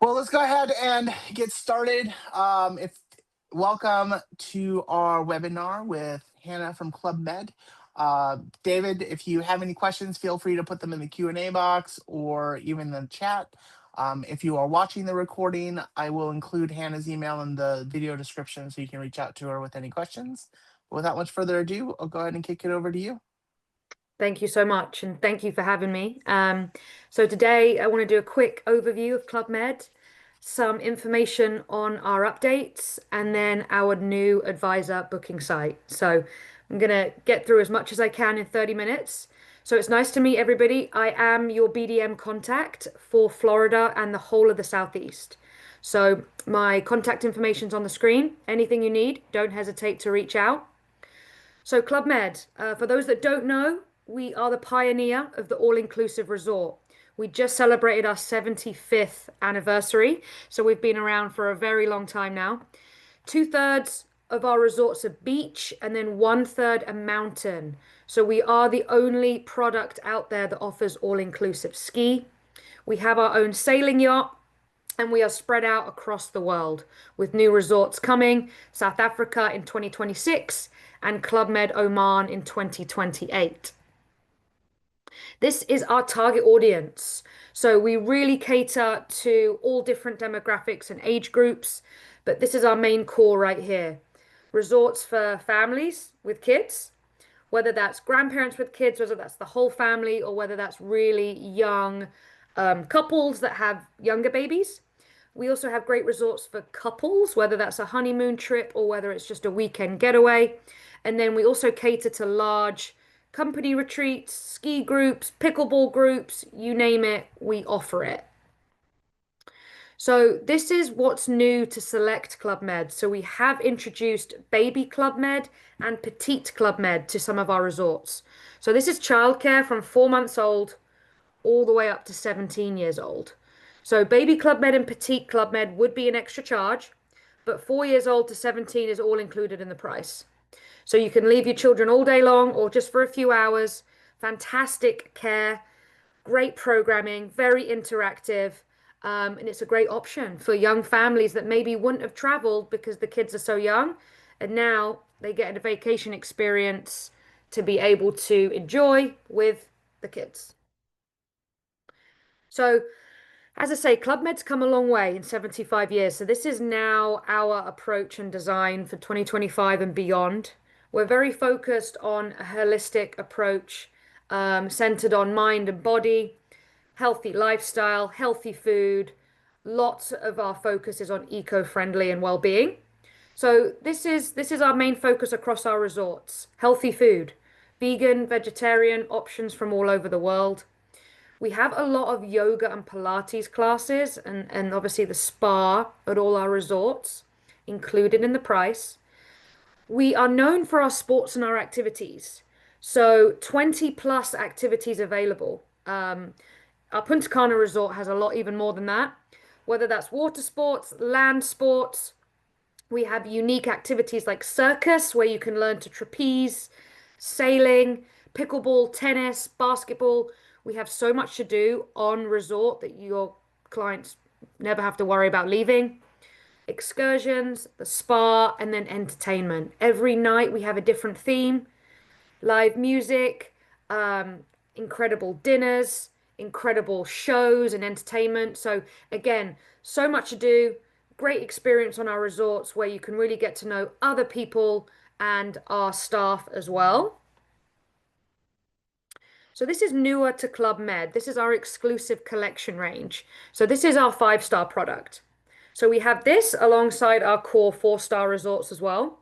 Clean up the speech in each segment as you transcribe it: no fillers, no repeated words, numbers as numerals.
Well, let's go ahead and get started. If welcome to our webinar with Hannah from ClubMed. David, if you have any questions, feel free to put them in the Q&A box or even in the chat. If you are watching the recording, I will include Hannah's email in the video description so you can reach out to her with any questions. But without much further ado, I'll go ahead and kick it over to you. Thank you so much, and thank you for having me. So today I want to do a quick overview of ClubMed, some information on our updates, and then our new advisor booking site. So I'm going to get through as much as I can in 30 minutes. So it's nice to meet everybody. I am your BDM contact for Florida and the whole of the Southeast. So my contact information's on the screen. Anything you need, don't hesitate to reach out. So ClubMed, for those that don't know, we are the pioneer of the all-inclusive resort. We just celebrated our 75th anniversary, so we've been around for a very long time now. 2/3 of our resorts are beach, and then 1/3 are mountain. So we are the only product out there that offers all-inclusive ski. We have our own sailing yacht, and we are spread out across the world with new resorts coming, South Africa in 2026 and ClubMed Oman in 2028. This is our target audience. So we really cater to all different demographics and age groups, but this is our main core right here. Resorts for families with kids, whether that's grandparents with kids, whether that's the whole family, or whether that's really young couples that have younger babies. We also have great resorts for couples, whether that's a honeymoon trip or whether it's just a weekend getaway. And then we also cater to large company retreats, ski groups, pickleball groups, you name it, we offer it. So this is what's new to Select ClubMed. So we have introduced Baby ClubMed and Petite ClubMed to some of our resorts. So this is childcare from 4 months old all the way up to 17 years old. So Baby ClubMed and Petite ClubMed would be an extra charge, but 4 years old to 17 is all included in the price. So you can leave your children all day long or just for a few hours. Fantastic care, great programming, very interactive, and it's a great option for young families that maybe wouldn't have traveled because the kids are so young, and now they get a vacation experience to be able to enjoy with the kids. So as I say, ClubMed's come a long way in 75 years. So this is now our approach and design for 2025 and beyond. We're very focused on a holistic approach, centered on mind and body, healthy lifestyle, healthy food. Lots of our focus is on eco-friendly and well-being. So this is our main focus across our resorts. Healthy food, vegan, vegetarian options from all over the world. We have a lot of yoga and Pilates classes and obviously the spa at all our resorts included in the price. We are known for our sports and our activities. So 20 plus activities available. Our Punta Cana resort has a lot even more than that, whether that's water sports, land sports. We have unique activities like circus, where you can learn to trapeze, sailing, pickleball, tennis, basketball. We have so much to do on resort that your clients never have to worry about leaving. Excursions, the spa, and then entertainment. Every night we have a different theme, live music, incredible dinners, incredible shows and entertainment. So again, so much to do. Great experience on our resorts where you can really get to know other people and our staff as well. So this is newer to ClubMed. This is our exclusive collection range. So this is our 5-star product. So we have this alongside our core 4-star resorts as well.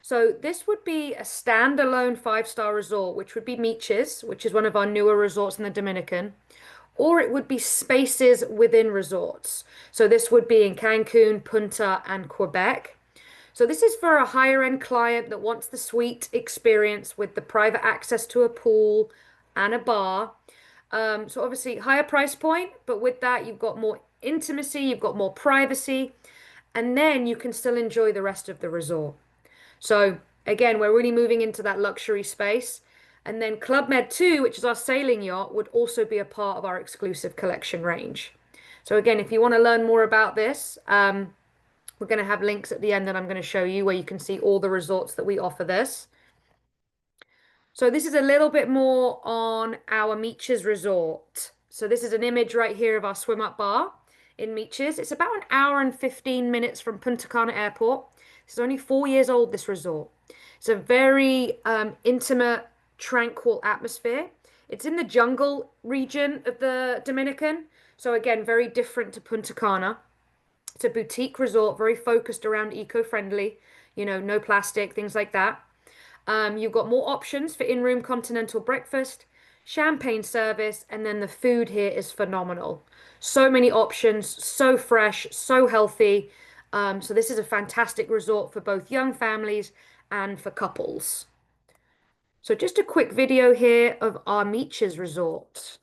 So this would be a standalone 5-star resort, which would be Meeches, which is one of our newer resorts in the Dominican, or it would be spaces within resorts. So this would be in Cancun, Punta, and Quebec. So this is for a higher end client that wants the suite experience with the private access to a pool and a bar. So obviously higher price point, but with that you've got more intimacy, you've got more privacy, and then you can still enjoy the rest of the resort. So again, we're really moving into that luxury space. And then ClubMed 2, which is our sailing yacht, would also be a part of our exclusive collection range. So again, if you want to learn more about this, we're going to have links at the end and I'm going to show you where you can see all the resorts that we offer this. So this is a little bit more on our Meeches Resort. So this is an image right here of our swim up bar in Meeches. It's about an hour and 15 minutes from Punta Cana Airport. This is only 4 years old, this resort. It's a very intimate, tranquil atmosphere. It's in the jungle region of the Dominican. So again, very different to Punta Cana. It's a boutique resort, very focused around eco-friendly, no plastic, things like that. You've got more options for in-room continental breakfast, champagne service, and then the food here is phenomenal. So many options, so fresh, so healthy. So this is a fantastic resort for both young families and for couples. So just a quick video here of our Meeches Resort.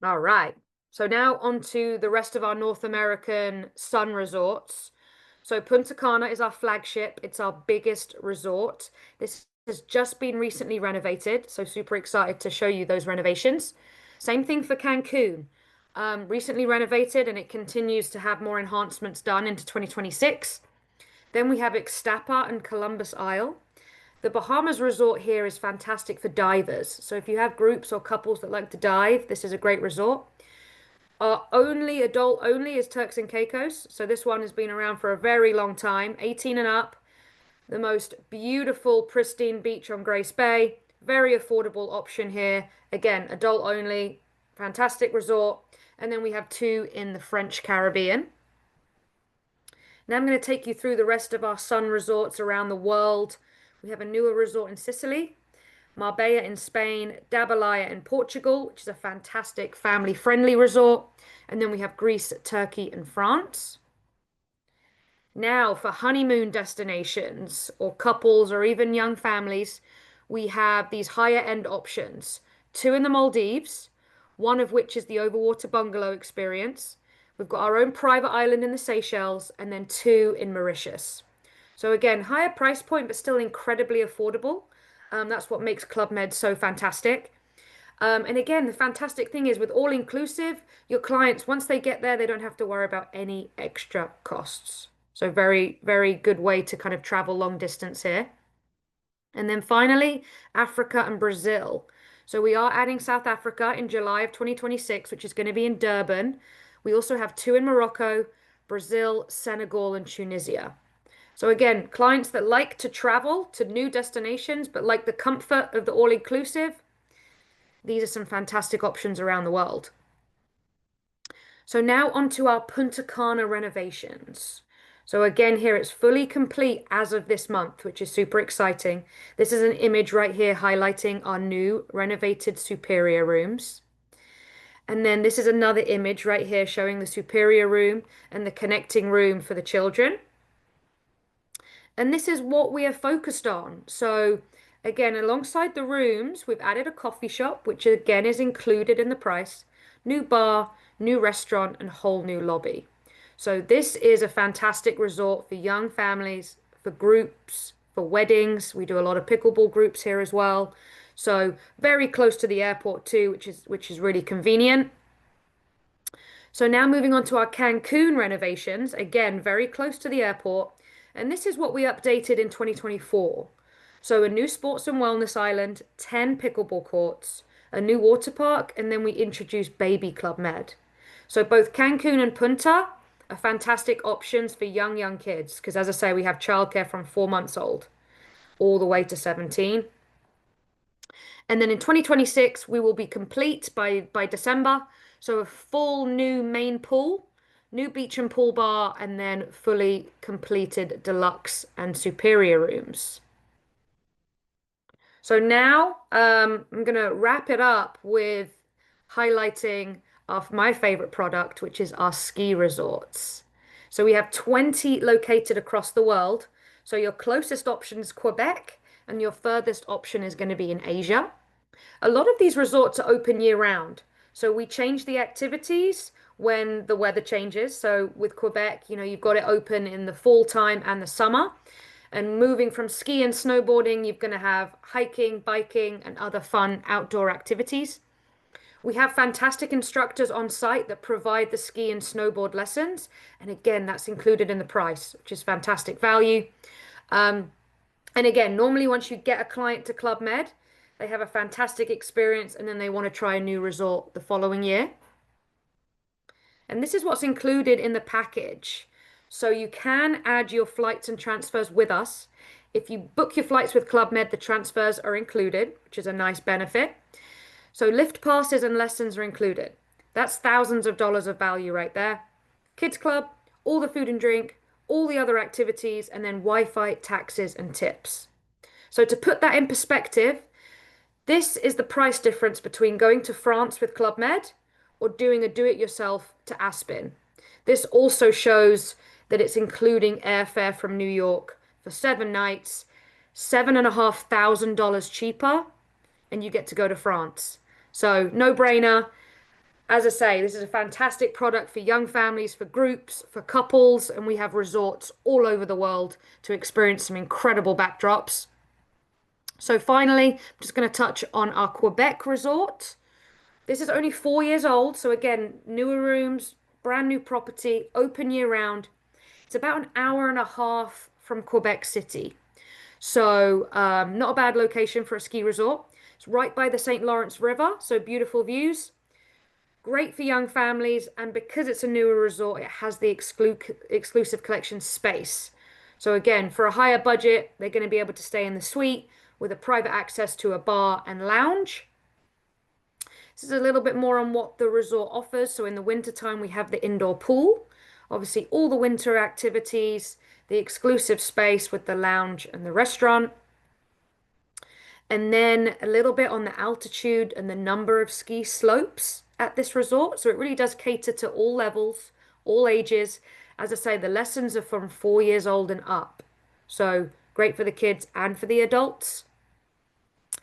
All right. So now on to the rest of our North American sun resorts. So Punta Cana is our flagship. It's our biggest resort. This has just been recently renovated, so super excited to show you those renovations. Same thing for Cancun. Recently renovated and it continues to have more enhancements done into 2026. Then we have Ixtapa and Columbus Isle. The Bahamas resort here is fantastic for divers. So if you have groups or couples that like to dive, this is a great resort. Our only adult only is Turks and Caicos. So this one has been around for a very long time, 18 and up. The most beautiful, pristine beach on Grace Bay. Very affordable option here. Again, adult only, fantastic resort. And then we have two in the French Caribbean. Now I'm going to take you through the rest of our sun resorts around the world. We have a newer resort in Sicily, Marbella in Spain, Dabalaya in Portugal, which is a fantastic family-friendly resort. And then we have Greece, Turkey, and France. Now, for honeymoon destinations or couples or even young families, we have these higher end options. Two in the Maldives, one of which is the overwater bungalow experience. We've got our own private island in the Seychelles, and then two in Mauritius. So again, higher price point, but still incredibly affordable. That's what makes Club Med so fantastic. And again, the fantastic thing is with all inclusive, your clients, once they get there, they don't have to worry about any extra costs. So very, very good way to kind of travel long distance here. And then finally, Africa and Brazil. So we are adding South Africa in July of 2026, which is going to be in Durban. We also have two in Morocco, Brazil, Senegal, and Tunisia. So again, clients that like to travel to new destinations, but like the comfort of the all-inclusive, these are some fantastic options around the world. So now onto our Punta Cana renovations. So again, here it's fully complete as of this month, which is super exciting. This is an image right here highlighting our new renovated Superior rooms. And then this is another image right here showing the Superior room and the connecting room for the children. And this is what we are focused on. So again, alongside the rooms, we've added a coffee shop, which again is included in the price, new bar, new restaurant, and whole new lobby. So this is a fantastic resort for young families, for groups, for weddings. We do a lot of pickleball groups here as well. So very close to the airport too, which is really convenient. So now moving on to our Cancun renovations, again, very close to the airport. And this is what we updated in 2024. So a new sports and wellness island, 10 pickleball courts, a new water park, and then we introduced Baby Club Med. So both Cancun and Punta are fantastic options for young kids. Because as I say, we have childcare from 4 months old all the way to 17. And then in 2026, we will be complete by December. So a full new main pool, new beach and pool bar, and then fully completed deluxe and superior rooms. So now I'm going to wrap it up with highlighting of my favorite product, which is our ski resorts. So we have 20 located across the world. So your closest option is Quebec, and your furthest option is going to be in Asia. A lot of these resorts are open year round. So we change the activities when the weather changes. So with Quebec, you've got it open in the fall time and the summer. And moving from ski and snowboarding, you're going to have hiking, biking, and other fun outdoor activities. We have fantastic instructors on site that provide the ski and snowboard lessons. And again, that's included in the price, which is fantastic value. And again, normally once you get a client to Club Med, they have a fantastic experience and then they want to try a new resort the following year. And this is what's included in the package. So you can add your flights and transfers with us. If you book your flights with Club Med, the transfers are included, which is a nice benefit. So lift passes and lessons are included. That's thousands of dollars of value right there. Kids club, all the food and drink, all the other activities, and then Wi-Fi, taxes, and tips. So to put that in perspective, this is the price difference between going to France with Club Med or doing a do-it-yourself to Aspen. This also shows that it's including airfare from New York for 7 nights, $7,500 cheaper, and you get to go to France. So no brainer. As I say, this is a fantastic product for young families, for groups, for couples, and we have resorts all over the world to experience some incredible backdrops. So finally, I'm just going to touch on our Quebec resort. This is only 4 years old, so again, newer rooms, brand new property, open year round. It's about an hour and a half from Quebec City. So not a bad location for a ski resort. It's right by the St. Lawrence River, so beautiful views. Great for young families, and because it's a newer resort, it has the exclusive collection space. So again, for a higher budget, they're going to be able to stay in the suite with a private access to a bar and lounge. This is a little bit more on what the resort offers. So in the wintertime, we have the indoor pool, obviously all the winter activities, the exclusive space with the lounge and the restaurant. And then a little bit on the altitude and the number of ski slopes at this resort. So it really does cater to all levels, all ages. As I say, the lessons are from 4 years old and up. So great for the kids and for the adults.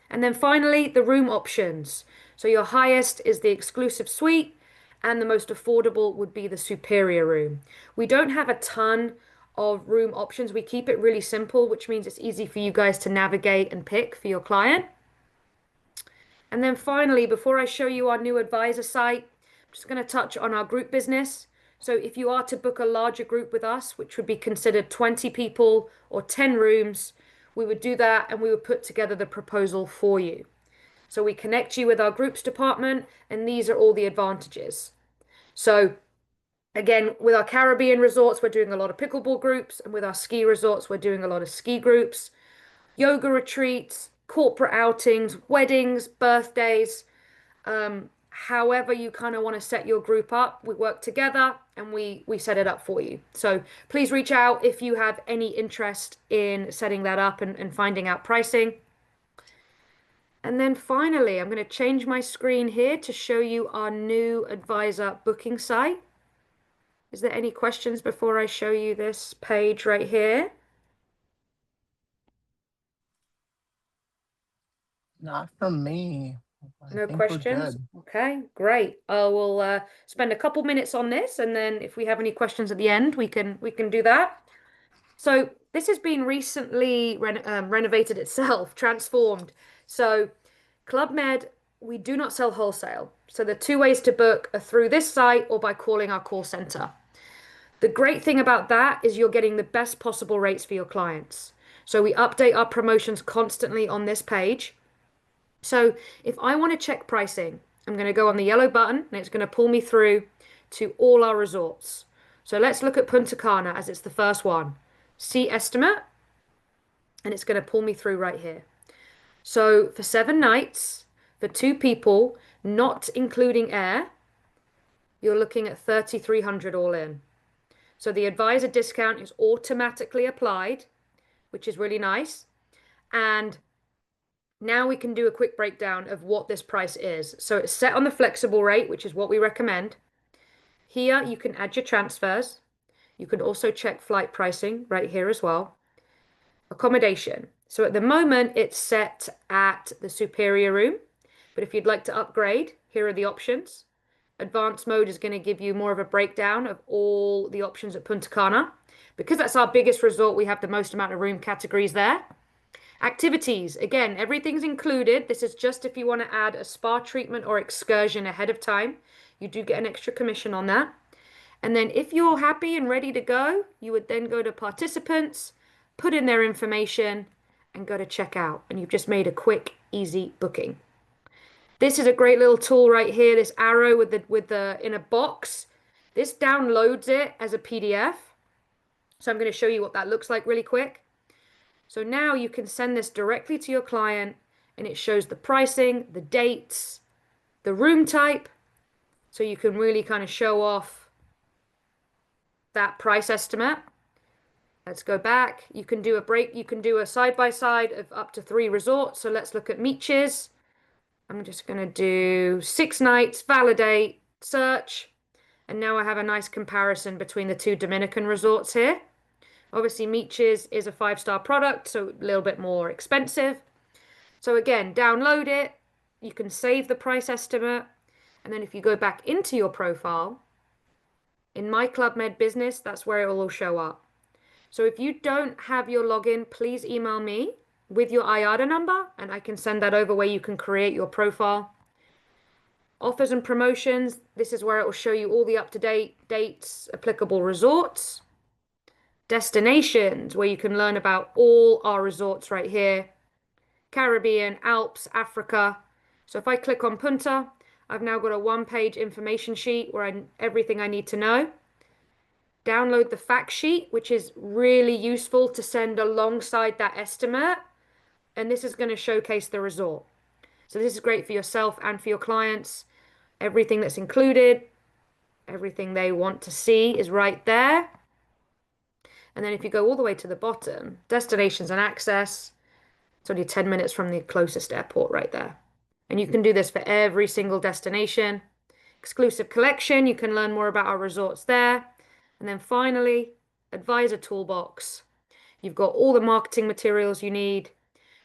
And then finally, the room options. So your highest is the exclusive suite, and the most affordable would be the superior room. We don't have a ton of room options. We keep it really simple, which means it's easy for you guys to navigate and pick for your client. And then finally, before I show you our new advisor site, I'm just going to touch on our group business. So if you are to book a larger group with us, which would be considered 20 people or 10 rooms, we would do that and we would put together the proposal for you. So we connect you with our groups department, and these are all the advantages. So again, with our Caribbean resorts, we're doing a lot of pickleball groups, and with our ski resorts, we're doing a lot of ski groups, yoga retreats, corporate outings, weddings, birthdays. However you kind of want to set your group up, we work together and we set it up for you. So please reach out if you have any interest in setting that up and finding out pricing. And then finally, I'm going to change my screen here to show you our new advisor booking site. Is there any questions before I show you this page right here? Not from me. I No think we're questions? good. Okay, great. I will spend a couple minutes on this, and then if we have any questions at the end, we can do that. So this has been recently renovated itself, transformed. So Club Med, we do not sell wholesale. So the two ways to book are through this site or by calling our call center. The great thing about that is you're getting the best possible rates for your clients. So we update our promotions constantly on this page. So if I want to check pricing, I'm going to go on the yellow button and it's going to pull me through to all our resorts. So let's look at Punta Cana as it's the first one. See estimate, and it's going to pull me through right here. So for 7 nights, for two people, not including air, you're looking at 3,300 all in. So the advisor discount is automatically applied, which is really nice. And now we can do a quick breakdown of what this price is. So it's set on the flexible rate, which is what we recommend. Here you can add your transfers. You can also check flight pricing right here as well. Accommodation. So at the moment, it's set at the Superior room, but if you'd like to upgrade, here are the options. Advanced mode is going to give you more of a breakdown of all the options at Punta Cana. Because that's our biggest resort, we have the most amount of room categories there. Activities, again, everything's included. This is just if you want to add a spa treatment or excursion ahead of time. You do get an extra commission on that. And then if you're happy and ready to go, you would then go to participants, put in their information, and go to checkout. And you've just made a quick, easy booking. This is a great little tool right here, this arrow with the in a box. This downloads it as a PDF. So I'm going to show you what that looks like really quick. So now you can send this directly to your client and it shows the pricing, the dates, the room type. So you can really kind of show off that price estimate. Let's go back. You can do a break. You can do a side by side of up to 3 resorts. So let's look at Meeches. I'm just going to do 6 nights, validate, search. And now I have a nice comparison between the 2 Dominican resorts here. Obviously, Meeches is a 5-star product, so a little bit more expensive. So again, download it. You can save the price estimate. And then if you go back into your profile, in My ClubMed Business, that's where it will all show up. So if you don't have your login, please email me with your IATA number and I can send that over where you can create your profile. Offers and promotions, this is where it will show you all the up-to-date dates, applicable resorts. Destinations, where you can learn about all our resorts right here. Caribbean, Alps, Africa. So if I click on Punta, I've now got a 1-page information sheet where everything I need to know. Download the fact sheet, which is really useful to send alongside that estimate. And this is going to showcase the resort. So this is great for yourself and for your clients. Everything that's included, everything they want to see is right there. And then if you go all the way to the bottom, destinations and access, it's only 10 minutes from the closest airport right there. And you can do this for every single destination. Exclusive collection, you can learn more about our resorts there. And then finally, advisor toolbox. You've got all the marketing materials you need.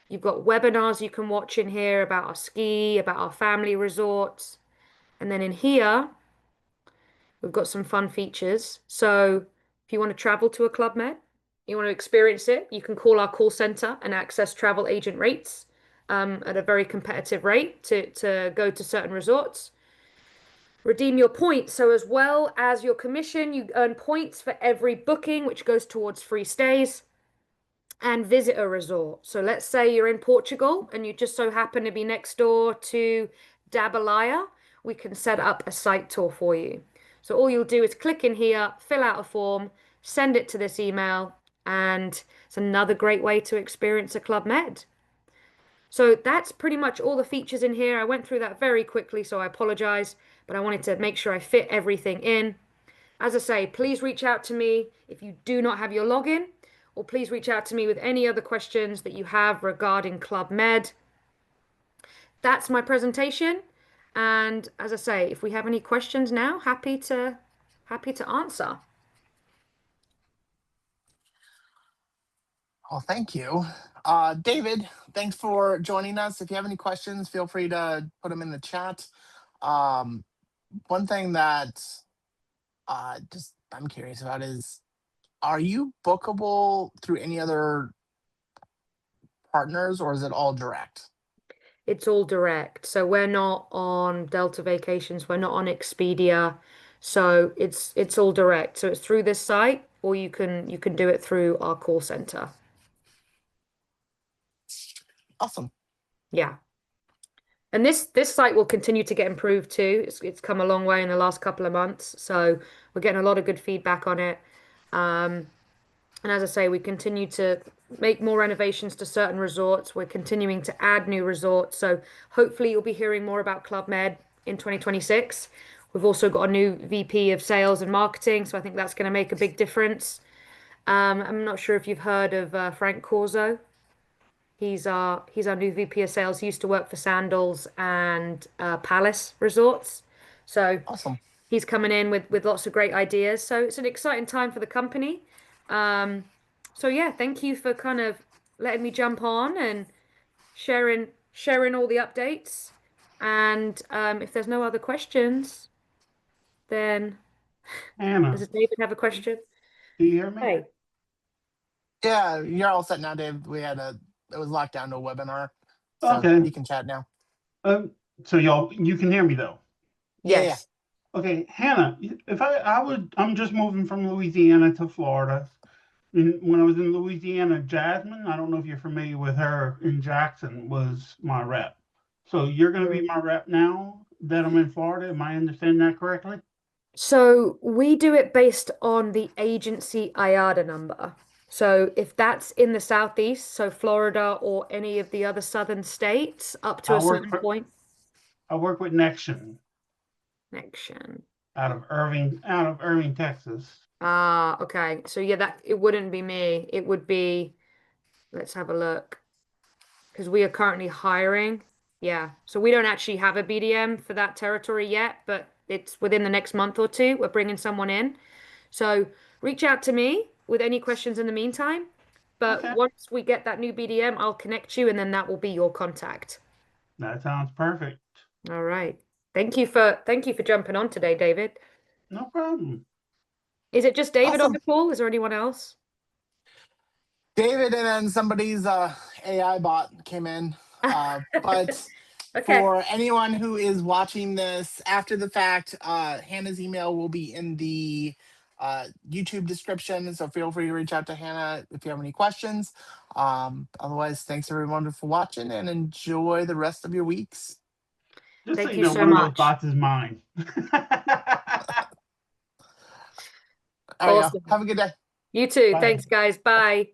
You've got webinars you can watch in here about our ski, about our family resorts. And then in here, we've got some fun features. So if you want to travel to a Club Med, you want to experience it, you can call our call center and access travel agent rates at a very competitive rate to go to certain resorts. Redeem your points. So as well as your commission, you earn points for every booking, which goes towards free stays and visit a resort. So let's say you're in Portugal and you just so happen to be next door to Dabalaya. We can set up a site tour for you. So all you'll do is click in here, fill out a form, send it to this email, and it's another great way to experience a Club Med. So that's pretty much all the features in here. I went through that very quickly, so I apologize, but I wanted to make sure I fit everything in. As I say, please reach out to me if you do not have your login, or please reach out to me with any other questions that you have regarding Club Med. That's my presentation. And as I say, if we have any questions now, happy to answer. Well, thank you. David, thanks for joining us. If you have any questions, feel free to put them in the chat. Um, One thing that just I'm curious about is, are you bookable through any other partners or is it all direct? It's all direct. So we're not on Delta Vacations, we're not on Expedia. So it's all direct. So it's through this site or you can do it through our call center. Awesome. Yeah. And this site will continue to get improved too. It's come a long way in the last couple of months. So we're getting a lot of good feedback on it. And as I say, we continue to make more renovations to certain resorts. We're continuing to add new resorts. So hopefully you'll be hearing more about Club Med in 2026. We've also got a new VP of sales and marketing. So I think that's going to make a big difference. I'm not sure if you've heard of Frank Corzo. He's our new VP of sales. He used to work for Sandals and Palace Resorts. So Awesome. he's coming in with lots of great ideas. So it's an exciting time for the company. Um, so yeah, thank you for kind of letting me jump on and sharing all the updates. And if there's no other questions, then Hannah, does David have a question? do you hear me? Hey. Yeah, you're all set now, Dave. It was locked down to a webinar, so Okay. you can chat now. Um, so you can hear me though. Yeah, yeah. Yes. Okay, Hannah, if I'm just moving from Louisiana to Florida. When I was in Louisiana, Jasmine, I don't know if you're familiar with her in Jackson, was my rep. So you're going to be Mm. my rep now that I'm in Florida. Am I understanding that correctly? So we do it based on the agency IATA number. So if that's in the southeast, so Florida or any of the other southern states, up to I a work certain for point. I work with Nexion Connection. out of Irving, Texas. Ah, okay. So yeah, that it wouldn't be me. It would be, let's have a look. Because we are currently hiring. Yeah. So we don't actually have a BDM for that territory yet, but it's within the next month or two. We're bringing someone in. So reach out to me with any questions in the meantime. But Okay, once we get that new BDM, I'll connect you and then that will be your contact. that sounds perfect. All right. Thank you for jumping on today, David. No problem. Is it just David on the Awesome. call? Is there anyone else? David and then somebody's AI bot came in. But Okay. for anyone who is watching this after the fact, Hannah's email will be in the YouTube description. So feel free to reach out to Hannah if you have any questions. Otherwise, thanks everyone for watching and enjoy the rest of your weeks. Just so Thank you you know, so one of those much. bots is mine. All right, y'all. Awesome. Have a good day. You too. Bye. Thanks, guys. Bye.